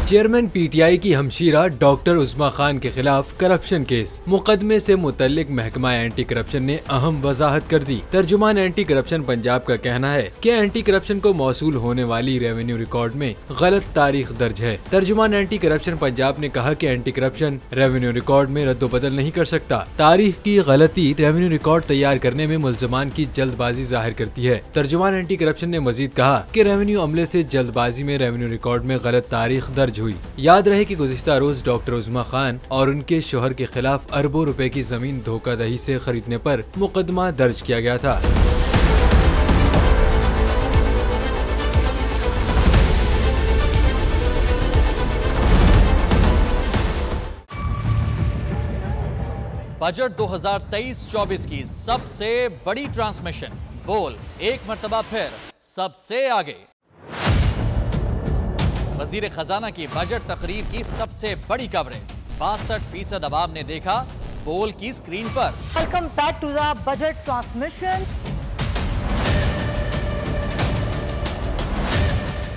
Chairman PTI की हमशीरा doctor उस्मा खान के खिलाफ करप्शन केस। मुकदमे से मुतल्लिक महकमा एंटी करप्शन ने अहम वजाहत कर दी। तर्जुमान एंटी करप्शन पंजाब का कहना है कि एंटी करप्शन को मौसूल होने वाली रेवेन्यू रिकॉर्ड में गलत तारीख दर्ज है। तर्जुमान एंटी करप्शन पंजाब ने कहा कि एंटी करप्शन रेवेन्यू रिकॉर्ड में रद्दोबदल नहीं कर सकता। तारीख की गलती रेवेन्यू रिकॉर्ड तैयार करने में मुल्जमान की जल्दबाजी जाहिर करती है। तर्जुमान एंटी करप्शन ने मजीद कहा कि रेवेन्यू अमले से जल्दबाजी में रेवेन्यू रिकॉर्ड में गलत तारीख दर्ज हुई। याद रहे कि गुज़िश्ता रोज डॉक्टर उस्मा खान और उनके शोहर के खिलाफ अरबों रुपए की जमीन धोखाधड़ी से खरीदने पर मुकदमा दर्ज किया गया था। बजट 2023-24 की सबसे बड़ी ट्रांसमिशन बोल एक मर्तबा फिर सबसे आगे। वजीर खजाना की बजट तकरीर की सबसे बड़ी कवरेज 62% अवाम ने देखा बोल की स्क्रीन पर। Welcome back to the budget transmission.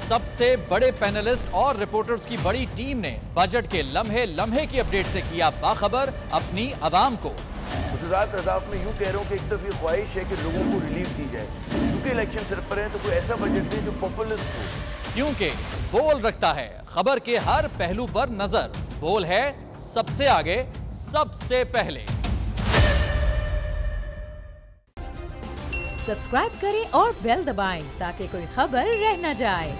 सबसे बड़े पैनलिस्ट और रिपोर्टर्स की बड़ी टीम ने बजट के लम्हे लम्हे की अपडेट से किया बाखबर अपनी अवाम को। गुजरात रज़ाक में यूँ कह रहा हूँ कि एक तरफ ये ख्वाहिश है कि लोगों को रिलीफ दी जाए, क्योंकि इलेक्शन सिर पर है, तो कोई ऐसा बजट दे जो पॉपुलिस्ट हो। क्योंकि बोल रखता है खबर के हर पहलू पर नजर। बोल है सबसे आगे सबसे पहले। सब्सक्राइब करें और बेल दबाएं ताकि कोई खबर रह न जाए।